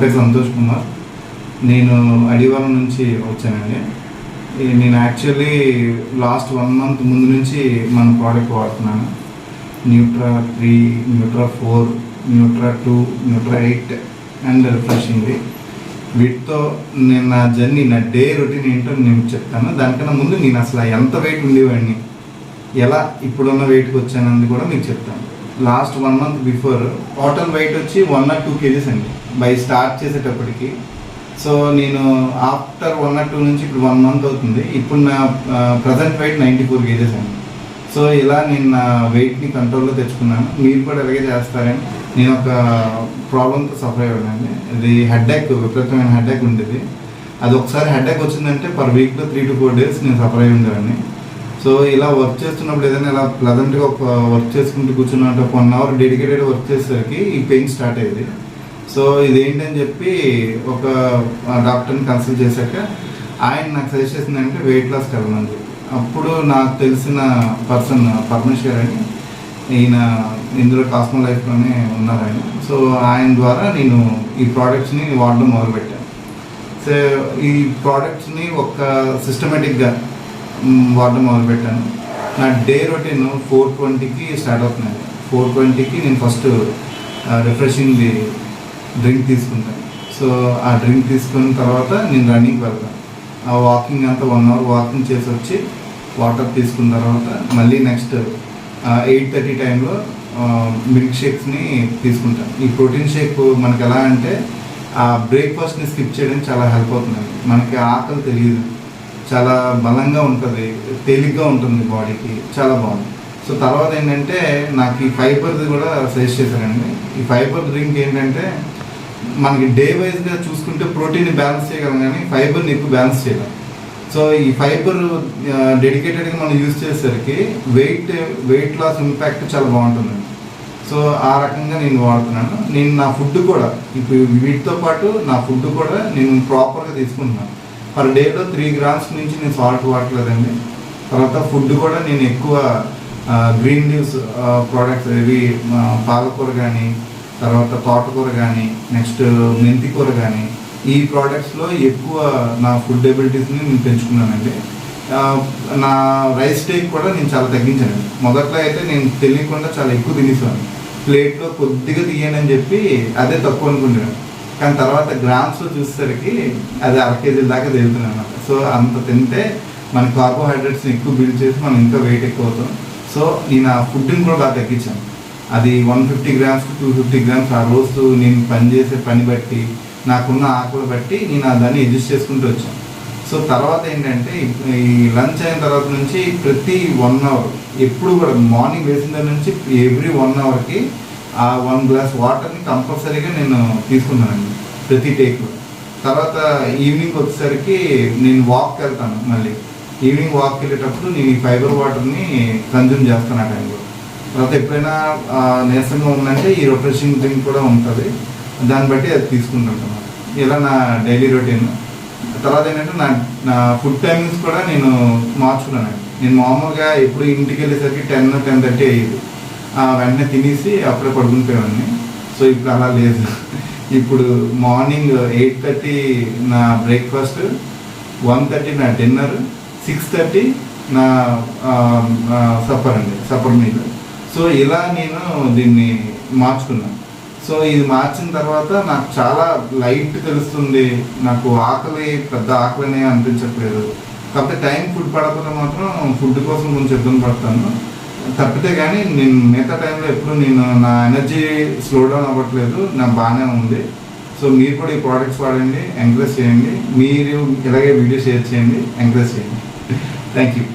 పేరు సంతోష్ కుమార్. నేను అడివారం నుంచి వచ్చానండి. నేను యాక్చువల్లీ లాస్ట్ 1 month ముందు నుంచి మన ప్రోడక్ట్ వాడుతున్నాను. న్యూట్రా3, న్యూట్రా4, న్యూట్రా2, న్యూట్రా8 అండ్ రిఫ్రెషింగ్. వీటితో నేను నా జర్నీ, నా డే రొటీన్ ఏంటో నేను చెప్తాను. దానికన్నా ముందు నేను అసలు ఎంత వెయిట్ ఉండేవాడిని, ఎలా ఇప్పుడున్న వెయిట్కి వచ్చానని కూడా మీకు చెప్తాను. Last 1 month before total weight వచ్చి 1 or 2 kgs అండి బై స్టార్ట్ చేసేటప్పటికి. సో నేను ఆఫ్టర్ 1 or 2 నుంచి ఇప్పుడు 1 month అవుతుంది. ఇప్పుడు నా ప్రజెంట్ వెయిట్ 94 kgs అండి. సో ఇలా నేను నా వెయిట్ని కంట్రోల్లో తెచ్చుకున్నాను. మీరు కూడా అలాగే చేస్తారని. నేను ఒక ప్రాబ్లంతో సఫర్ అయ్యానండి. ఇది హెడ్ఏక్, విపరీతమైన హెడ్ఏక్ ఉండేది. అది ఒకసారి హెడ్ఏక్ వచ్చిందంటే పర్ వీక్లో 3 to 4 days నేను సఫర్ అయ్యి ఉండేవాడిని. సో ఇలా వర్క్ చేస్తున్నప్పుడు ఏదైనా ఇలా ప్లెజెంట్గా ఒక వర్క్ చేసుకుంటూ కూర్చున్నట్టు 1 hour డెడికేటెడ్ వర్క్ చేసేసరికి ఈ పెయిన్ స్టార్ట్ అయ్యేది. సో ఇదేంటని చెప్పి ఒక డాక్టర్ని కన్సల్ట్ చేశాక ఆయన నాకు సజెస్ట్ చేసిందంటే వెయిట్ లాస్కి వెళ్ళమని చెప్పి. అప్పుడు నాకు తెలిసిన పర్సన్ పరమేష్ గారు అని, ఈయన ఇందులో కాస్మో లైఫ్లోనే ఉన్నారు ఆయన. సో ఆయన ద్వారా నేను ఈ ప్రోడక్ట్స్ని వాడడం మొదలుపెట్టాను. సో ఈ ప్రోడక్ట్స్ని ఒక సిస్టమేటిక్గా వాడడం మొదలుపెట్టాను. నా డే రొటీన్ 4:20కి స్టార్ట్ అవుతున్నాను. 4:20కి నేను ఫస్ట్ రిఫ్రెషింగ్ డ్రింక్ తీసుకుంటాను. సో ఆ డ్రింక్ తీసుకున్న తర్వాత నేను రన్నింగ్కి వెళ్తాను. ఆ వాకింగ్ అంతా 1 hour వాకింగ్ చేసి వచ్చి వాటర్ తీసుకున్న తర్వాత మళ్ళీ నెక్స్ట్ 8:30 టైంలో మిల్క్ షేక్స్ని తీసుకుంటాను. ఈ ప్రోటీన్ షేక్ మనకి ఎలా అంటే ఆ బ్రేక్ఫాస్ట్ని స్కిప్ చేయడం చాలా హెల్ప్ అవుతుంది. మనకి ఆకలి తెలియదు, చాలా బలంగా ఉంటుంది, తేలిగ్గా ఉంటుంది బాడీకి, చాలా బాగుంది. సో తర్వాత ఏంటంటే నాకు ఈ ఫైబర్ది కూడా సజెస్ట్ చేశారండి. ఈ ఫైబర్ డ్రింక్ ఏంటంటే మనకి డే వైజ్గా చూసుకుంటే ప్రోటీన్ని బ్యాలెన్స్ చేయగలం కానీ ఫైబర్ని ఎక్కువ బ్యాలెన్స్ చేయగలం. సో ఈ ఫైబర్ డెడికేటెడ్గా మనం యూజ్ చేసేసరికి వెయిట్ లాస్ ఇంపాక్ట్ చాలా బాగుంటుంది. సో ఆ రకంగా నేను వాడుతున్నాను. నేను నా ఫుడ్ కూడా ఇప్పుడు వీటితో పాటు నా ఫుడ్ కూడా నేను ప్రాపర్గా తీసుకుంటున్నాను. పర్ డేలో 3 grams నుంచి నేను సాల్ట్ వాడలేదండి. తర్వాత ఫుడ్ కూడా నేను ఎక్కువ గ్రీన్ లీవ్స్ ప్రోడక్ట్స్, ఇవి పాలకూర కానీ, తర్వాత తోటకూర కానీ, నెక్స్ట్ మెంతి కూర కానీ, ఈ ప్రోడక్ట్స్లో ఎక్కువ నా ఫుడ్ ఎబిలిటీస్ని నేను పెంచుకున్నానండి. నా రైస్ టేక్ కూడా నేను చాలా తగ్గించానండి. మొదట్లో అయితే నేను తెలియకుండా చాలా ఎక్కువ తినేసాను. ప్లేట్లో కొద్దిగా తీయని అని చెప్పి అదే తక్కువ అనుకున్నాను. కానీ తర్వాత గ్రామ్స్లో చూసేసరికి అది 1/2 kg దాకా తిరుగుతున్నాను అన్నమాట. సో అంత తింటే మన కార్బోహైడ్రేట్స్ని ఎక్కువ బిల్డ్ చేసి మనం ఇంకా వెయిట్ ఎక్కువ అవుతాం. సో నేను ఆ ఫుడ్ని కూడా బాగా తగ్గించాను. అది 150 grams to 250 grams ఆ రోజు నేను పనిచేసే పని బట్టి, నాకున్న ఆకులు బట్టి నేను దాన్ని అడ్జస్ట్ చేసుకుంటూ వచ్చాను. సో తర్వాత ఏంటంటే ఈ లంచ్ అయిన తర్వాత నుంచి ప్రతి 1 hour ఎప్పుడు కూడా మార్నింగ్ వేసిన దగ్గర నుంచి ఎవ్రీ 1 hourకి ఆ 1 glass వాటర్ని కంపల్సరీగా నేను తీసుకున్నానండి ప్రతి టేక్లో. తర్వాత ఈవినింగ్ వచ్చేసరికి నేను వాక్కి వెళ్తాను. మళ్ళీ ఈవినింగ్ వాక్కి వెళ్ళేటప్పుడు నేను ఈ ఫైబర్ వాటర్ని కన్జ్యూమ్ చేస్తాను ఆ టైంలో. తర్వాత ఎప్పుడైనా నీరసంగా ఉందంటే ఈ రిఫ్రెషింగ్ డ్రింక్ కూడా ఉంటుంది, దాన్ని బట్టి అది తీసుకుంటుంటాను. ఇలా నా డైలీ రొటీన్. తర్వాత ఏంటంటే నా ఫుడ్ టైమింగ్స్ కూడా నేను మార్చుకున్నాను. నేను మామూలుగా ఎప్పుడు ఇంటికి వెళ్ళేసరికి 10-10:30 అయ్యేది. వెంటనే తినేసి అప్పుడే పడుకునిపోయేవాడిని. సో ఇప్పుడు అలా లేదు. ఇప్పుడు మార్నింగ్ 8:30 నా బ్రేక్ఫాస్ట్, 1:30 నా డిన్నర్, 6:30 నా సప్పర్ మీల్. సో ఇలా నేను దీన్ని మార్చుకున్నాను. సో ఇది మార్చిన తర్వాత నాకు చాలా లైట్ తెలుస్తుంది. నాకు పెద్ద ఆకలినే అనిపించట్లేదు. కాకపోతే టైం ఫుడ్ పడకపోతే మాత్రం ఫుడ్ కోసం కొంచెం ఇబ్బంది పడతాను తప్పితే. కానీ నేను మిగతా టైంలో ఎప్పుడు నా ఎనర్జీ స్లో డౌన్ అవ్వట్లేదు, నాకు బాగానే ఉంది. సో మీరు కూడా ఈ ప్రోడక్ట్స్ వాడండి, ఎంకరేజ్ చేయండి. మీరు ఇలాగే వీడియో షేర్ చేయండి, ఎంకరేజ్ చేయండి. Thank you.